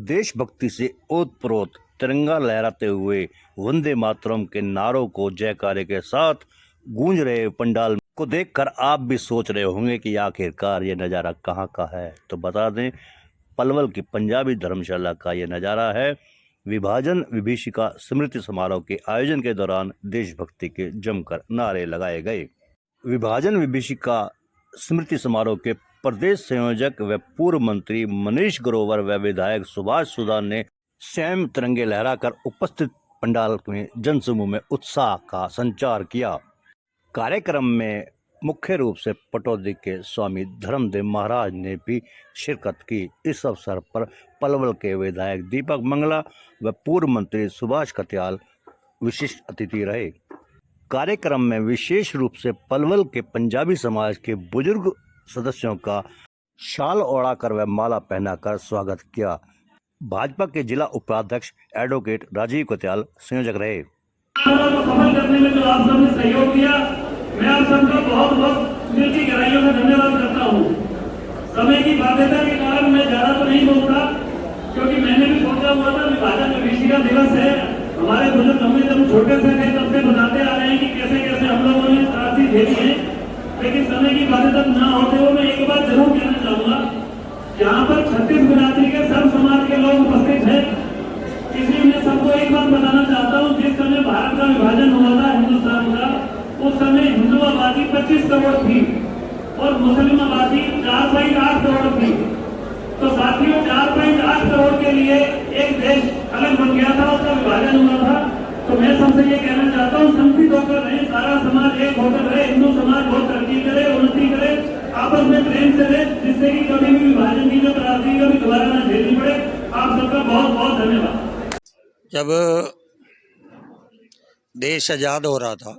देशभक्ति से ओतप्रोत तिरंगा लहराते हुए वंदे मातरम के नारों को जयकारे के साथ गूंज रहे पंडाल को देखकर आप भी सोच रहे होंगे कि आखिरकार ये नज़ारा कहाँ का है। तो बता दें, पलवल की पंजाबी धर्मशाला का ये नज़ारा है। विभाजन विभीषिका स्मृति समारोह के आयोजन के दौरान देशभक्ति के जमकर नारे लगाए गए। विभाजन विभीषिका स्मृति समारोह के प्रदेश संयोजक व पूर्व मंत्री मनीष ग्रोवर व विधायक सुभाष सुदान ने स्वयं तिरंगे लहराकर उपस्थित पंडाल में जनसमूह में उत्साह का संचार किया। कार्यक्रम में मुख्य रूप से पटौदी के स्वामी धर्मदेव महाराज ने भी शिरकत की। इस अवसर पर पलवल के विधायक दीपक मंगला व पूर्व मंत्री सुभाष कत्याल विशिष्ट अतिथि रहे। कार्यक्रम में विशेष रूप से पलवल के पंजाबी समाज के बुजुर्ग सदस्यों का शाल ओढ़ाकर व माला पहनाकर स्वागत किया। भाजपा के जिला उपाध्यक्ष एडवोकेट राजीव कत्याल संयोजक रहे। सफल करने में जो आप सबने सहयोग दिया, मैं आप सबका बहुत बहुत दिल की गहराइयों से धन्यवाद करता हूँ। समय की बाध्यता के कारण मैं ज्यादा तो नहीं बोलता, क्योंकि मैंने भी सोचा हुआ था विभाजन विभीषिका दिवस है। हमारे बुजुर्ग हमें जब छोटे से थे तब से बताते आ रहे हैं कि कैसे कैसे हम लोगों ने त्रासदी झेली है, लेकिन समय की बाध्यता न होते हुए मैं एक बात जरूर कहना चाहूंगा। यहाँ पर 36 बिरादरी के सर्व समाज के लोग उपस्थित हैं, इसलिए मैं सबको एक बात बताना चाहता हूँ। जिस समय भारत का विभाजन हुआ था हिंदुस्तान का, उस समय हिंदू आबादी 25 करोड़ थी और मुस्लिम आबादी 4.8 करोड़ थी। तो साथियों, 4.8 करोड़ के लिए एक देश अलग बन गया था, उसका विभाजन हुआ था। तो मैं सबसे ये कहना चाहता हूँ, संगठित होकर रहे, सारा समाज एक होकर रहे, हिंदू समाज बहुत तरक्की करे, उन्नति करे, आपस में प्रेम से रहे, जिससे कि कभी भी विभाजन की जो त्रासदी कभी दोबारा न झेलनी पड़े। आप सबका बहुत बहुत धन्यवाद। जब देश आज़ाद हो रहा था,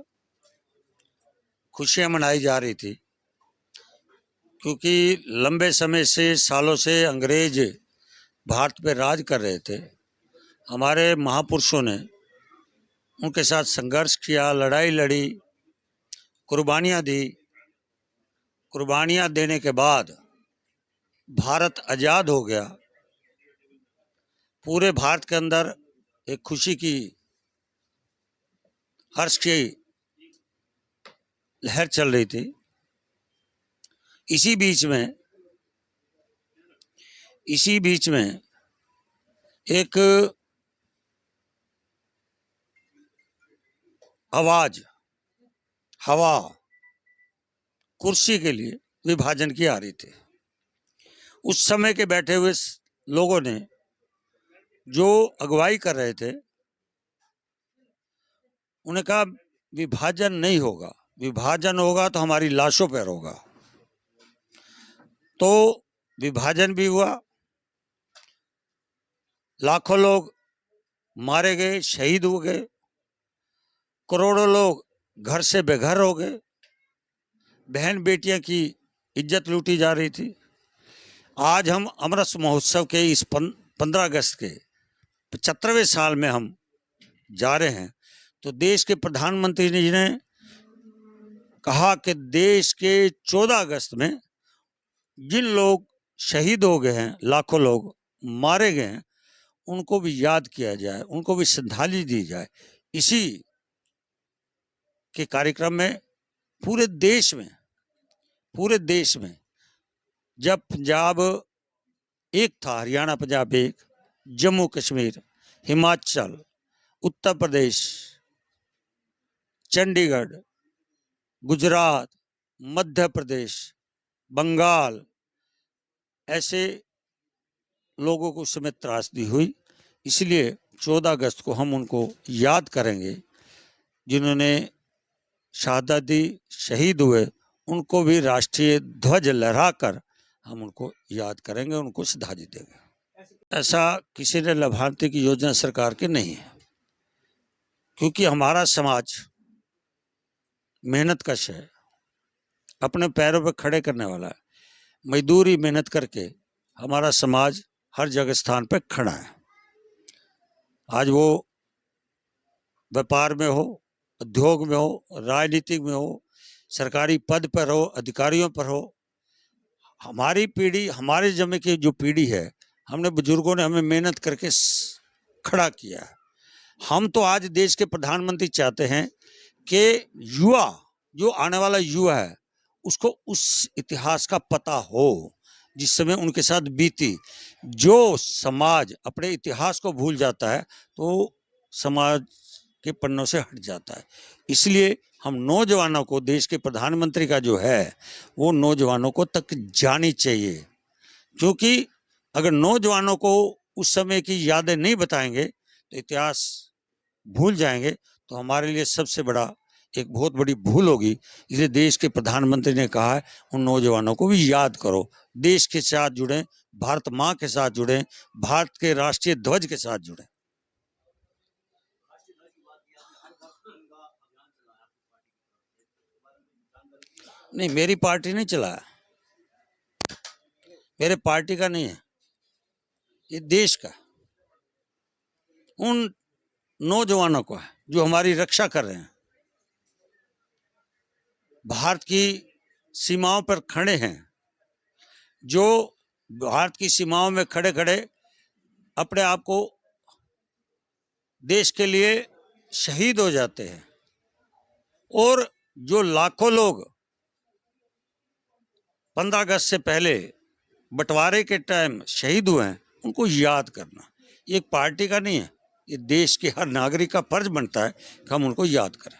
खुशियां मनाई जा रही थी, क्योंकि लंबे समय से, सालों से अंग्रेज भारत पे राज कर रहे थे। हमारे महापुरुषों ने उनके साथ संघर्ष किया, लड़ाई लड़ी, कुर्बानियां दी। कुर्बानियां देने के बाद भारत आज़ाद हो गया। पूरे भारत के अंदर एक खुशी की, हर्ष की लहर चल रही थी। इसी बीच में एक हवा कुर्सी के लिए विभाजन की आ रही थी। उस समय के बैठे हुए लोगों ने जो अगुवाई कर रहे थे, उन्हें कहा विभाजन नहीं होगा, विभाजन होगा तो हमारी लाशों पर होगा। तो विभाजन भी हुआ, लाखों लोग मारे गए, शहीद हो गए, करोड़ों लोग घर से बेघर हो गए, बहन बेटियां की इज्जत लूटी जा रही थी। आज हम अमृत महोत्सव के इस 15 अगस्त के 75वें साल में हम जा रहे हैं। तो देश के प्रधानमंत्री जी ने कहा कि देश के 14 अगस्त में जिन लोग शहीद हो गए हैं, लाखों लोग मारे गए हैं, उनको भी याद किया जाए, उनको भी श्रद्धांजलि दी जाए। इसी के कार्यक्रम में पूरे देश में जब पंजाब एक था, हरियाणा पंजाब एक, जम्मू कश्मीर, हिमाचल, उत्तर प्रदेश, चंडीगढ़, गुजरात, मध्य प्रदेश, बंगाल, ऐसे लोगों को उस समय त्रासदी हुई। इसलिए 14 अगस्त को हम उनको याद करेंगे, जिन्होंने शहादत दी, शहीद हुए। उनको भी राष्ट्रीय ध्वज लहराकर हम उनको याद करेंगे, उनको श्रद्धांजलि देंगे। ऐसा किसी ने लाभार्थी की योजना सरकार की नहीं है, क्योंकि हमारा समाज मेहनतकश है, अपने पैरों पर खड़े करने वाला है। मजदूरी मेहनत करके हमारा समाज हर जगह स्थान पर खड़ा है। आज वो व्यापार में हो, उद्योग में हो, राजनीतिक में हो, सरकारी पद पर हो, अधिकारियों पर हो, हमारी पीढ़ी, हमारे जमे की जो पीढ़ी है, हमने बुजुर्गों ने हमें मेहनत करके खड़ा किया है। हम तो आज देश के प्रधानमंत्री चाहते हैं कि युवा, जो आने वाला युवा है, उसको उस इतिहास का पता हो जिस समय उनके साथ बीती। जो समाज अपने इतिहास को भूल जाता है तो समाज के पन्नों से हट जाता है। इसलिए हम नौजवानों को, देश के प्रधानमंत्री का जो है वो नौजवानों को तक जानी चाहिए, क्योंकि अगर नौजवानों को उस समय की यादें नहीं बताएंगे तो इतिहास भूल जाएंगे, तो हमारे लिए सबसे बड़ा एक बहुत बड़ी भूल होगी। इसलिए देश के प्रधानमंत्री ने कहा है उन नौजवानों को भी याद करो, देश के साथ जुड़ें, भारत माँ के साथ जुड़ें, भारत के राष्ट्रीय ध्वज के साथ जुड़ें। नहीं, मेरी पार्टी नहीं चलाया, मेरे पार्टी का नहीं है, ये देश का, उन नौजवानों को है जो हमारी रक्षा कर रहे हैं, भारत की सीमाओं पर खड़े हैं, जो भारत की सीमाओं में खड़े खड़े अपने आप को देश के लिए शहीद हो जाते हैं, और जो लाखों लोग 15 अगस्त से पहले बंटवारे के टाइम शहीद हुए हैं, उनको याद करना ये एक पार्टी का नहीं है, ये देश के हर नागरिक का फर्ज बनता है कि हम उनको याद करें।